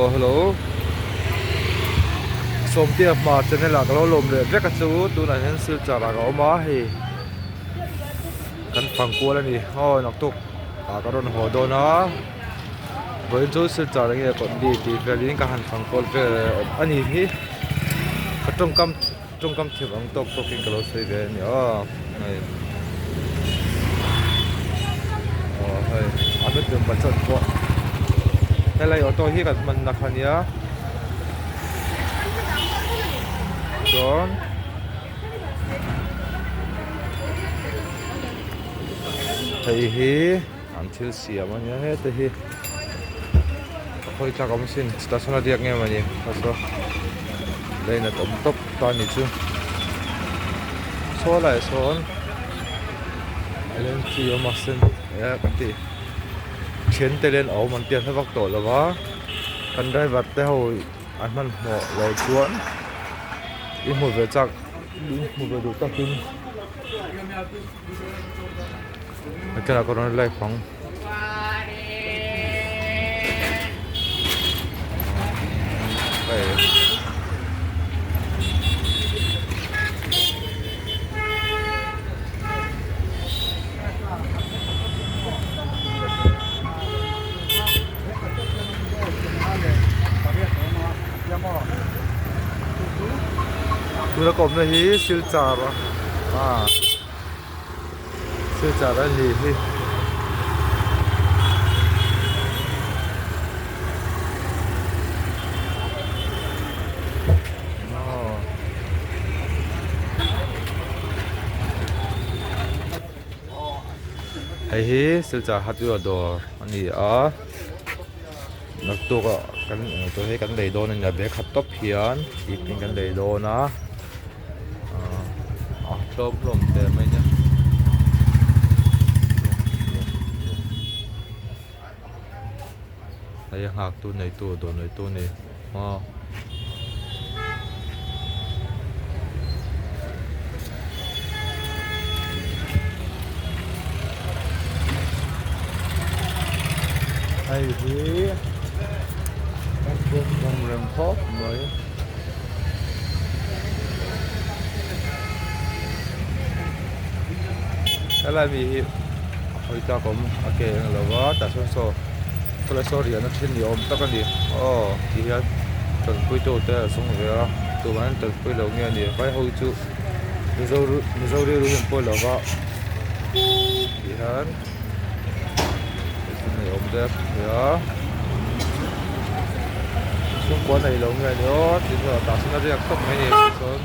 Oh hello. Som tia ma channel la lo lom le veka chu tu na hen sil cha la ga ma hi kan phang ko la ni ho nak tuk a ka ron ho do na voi chu sil cha la nge kon di ti velin ka han phang ko ve ani hi ka trong kam thi bang tok tok king ka lo sei ve ni nei hai a be tum ba chot ko helai auto hi ka man na khania John thầy hi anh thiếu xìa mà nhớ hết thầy hi thôi chắc ông xin ta sẽ đi nghe mà nhỉ sao đây là tổng tốc toàn nhỉ chứ số lại số lên chiều mà xin cái gì chiến tây lên ấu mình tiền phải bắt tổ là quá cần đây vật tới hồi anh mình họ lầu chuốn đi một về chắc một về đủ tắc kinh cái nào còn lại khoảng vậy tôi có một cái siêu chả siêu chả là gì thì hay hi siêu chả hạt vừa đồ anh đi nặc tu có cái tôi thấy cái đầy đồ này là bé khát top hiền thì cái đầy đồ nó lom lom te mai nya ai hak tu nei tu do nei tu ni ai hi các vùng rừng phốt mới cái này vì hồi ta cũng ok là quá ta số tôi sorry nó trên nhiều tất cả đi thì hiện tuần cuối tuần ta xong rồi tụi bạn tuần cuối đầu nghe đi phải hồi chú mình đi rồi cuối là quá thì hiện này ôm đẹp nhớ xung quanh này lâu nghe nữa thì giờ ta sẽ ra không mấy gì sớm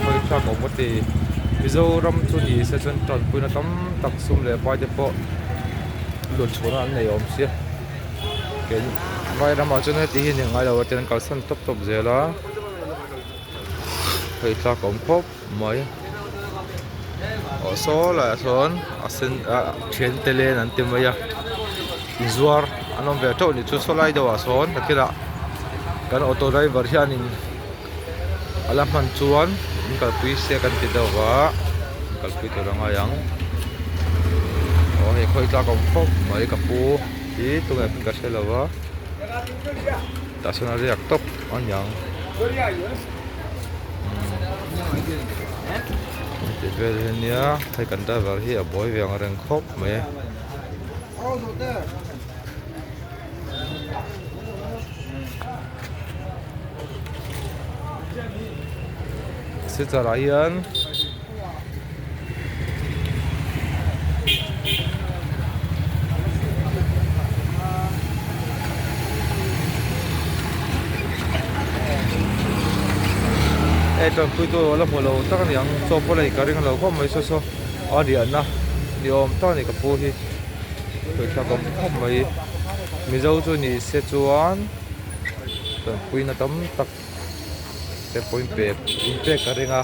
hồi ta cũng có thì Mizo ram chu ni se chon ton puina tam tak sum le pai de po lun chhuna an nei om sia ken vai rama chon he ti hi ni ngai lo ten kal san top top zela thei ta kom khop mai so la son asen chen telen an timaya zuar anom ve to ni chu solai do son takira kan auto driver hianin alam man chuan kal pui se kan ti daw wa kal pui to ranga yang he khoi ta kom khop mai ka pu ti tu ngai ka se lawa ta sona riak top an yang ti vel henia thai kan da var hi a boy veng reng khop me sẽ trở lại hiền trong khi tôi là một lô tất cả những số phụ này cái lô không mấy số ở điện na đi ôm tất này cái phụ thì tôi ta cũng không mấy mình dâu cho ni sẽ chuan trong khi nó tấm tắc cái point pe impact cái ringa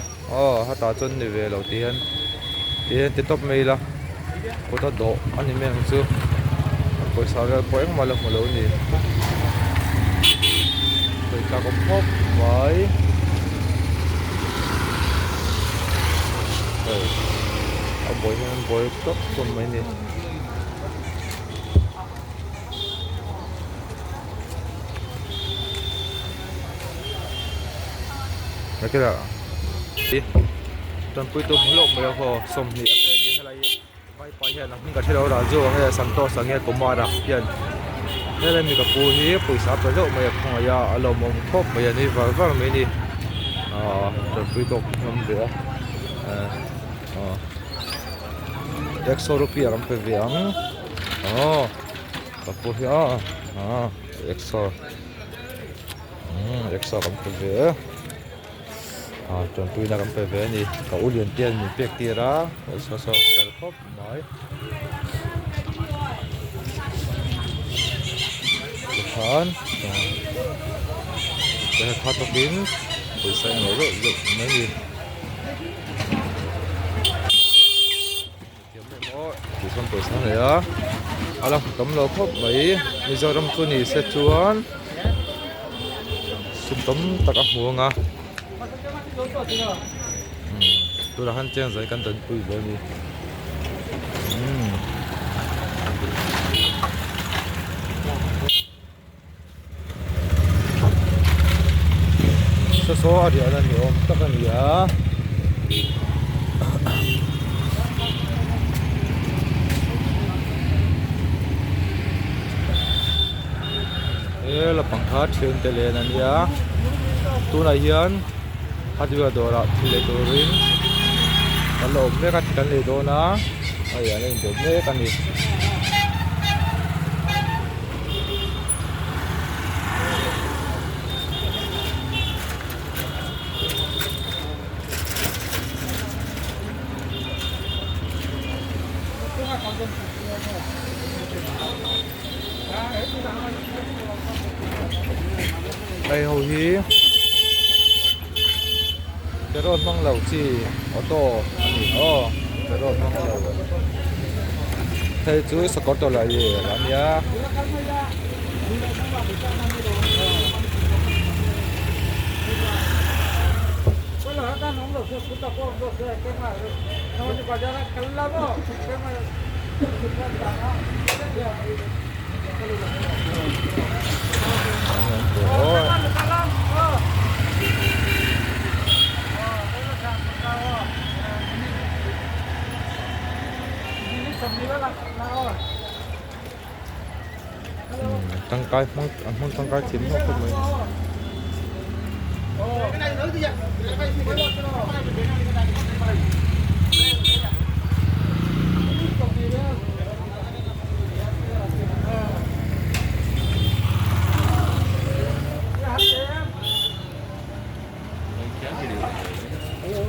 ha ta chon ni ve lo tian ti top mai la ko ta do ani meng chu ko sa ga ko eng malak malo ni ko ta ko pop vai boy top chon mai ni Nó cái là trong cuối tuần lúc mới có xong thì cái này hay là vai phải hiện là mình có thể đâu là dù hay là sản to sáng nghe cũng mà đặc hiện nên là mình có phù hi phù sa phải lúc mới không ya alo mong khóc bây giờ đi vào mình đi trong cuối tuần hôm nữa exo rupiah làm phải viếng có phù hi exo làm phải viếng chọn tôi là cái về này có ulian tiền mình biết kia ra so sell khop nói còn cái hot dog bin tôi sẽ nói rồi mấy gì thì xong tôi sáng này á làm cắm lô khop mấy bây giờ làm tôi này sẽ chuan xin cắm tất cả mua nga tôi là hắn chen giải căn tận tôi rồi đi số thì ở đây nhiều tất cả nhiều đây là bằng khát trên tele này nhá tôi là hiền hát juga dora tile turin kalau mereka kan le dona ay ano yung doble kan ni ay hầu hi Terus mang lau chi auto terus mang lau thấy chú sẽ có đồ là gì làm nhá tăng cay muốn tăng cay chín không không mấy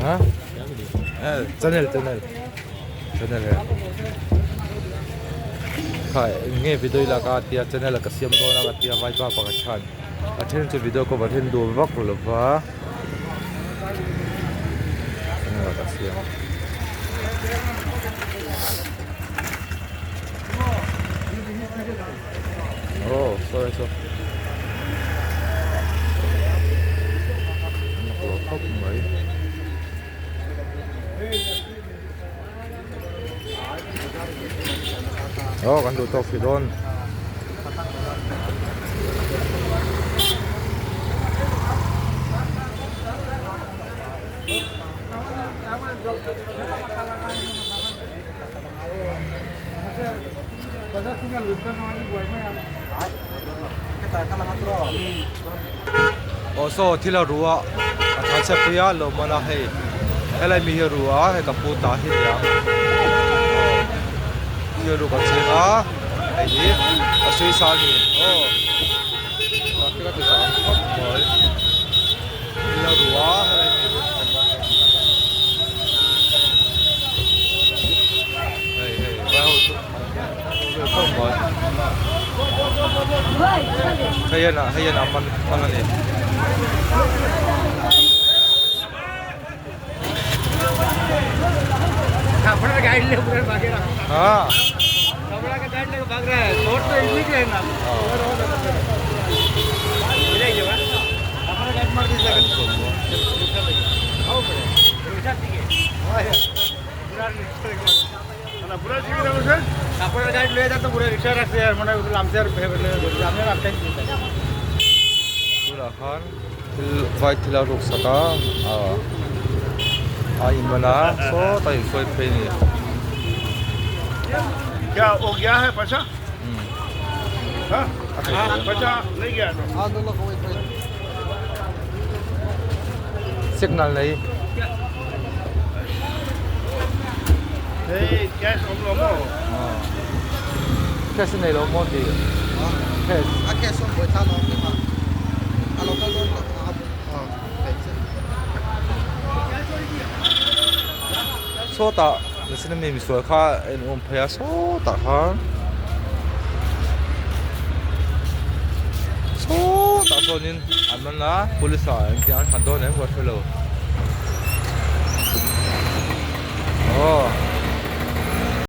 hả channel khai nghe video là cái tia channel là cái xiêm đó là cái tia vai ba cái chan attend to video có attend đồ vóc rồi và là cái xiêm sorry khóc mấy kan tu top don so thila ruwa acha chapia lo mana hai helai mi ruwa he kaputa hi ya hier ru ka chega ai ni asui sa ni ka tu sa khop bol thila ruwa helai mi hey ba ho tu khop bol hayana man ni अपना गाइड ले पूरा भागे रहा हां कपड़ा का गाइड लेके भाग रहा है रोड तो इजी है ना ले जाइए अपना गाइड मार दीजिए आओ बड़े ऐसा ठीक है पूरा पूरा ठीक है सर अपना गाइड ले जाता पूरा रिक्शा रखते हैं मतलब लाम से हमने रास्ते पूरा Khan vai thila ruk saka imana so tai foi pe ni क्या हो गया है पचा हाँ पचा नहीं गया तो signal nei कैश हम लोग cash nei lo mo ti cash Aqui é só botar no clima. A local do so ta sin mi so kha en phaya so ta kha so ta so nin amana police a en tian han do ne ko thelo oh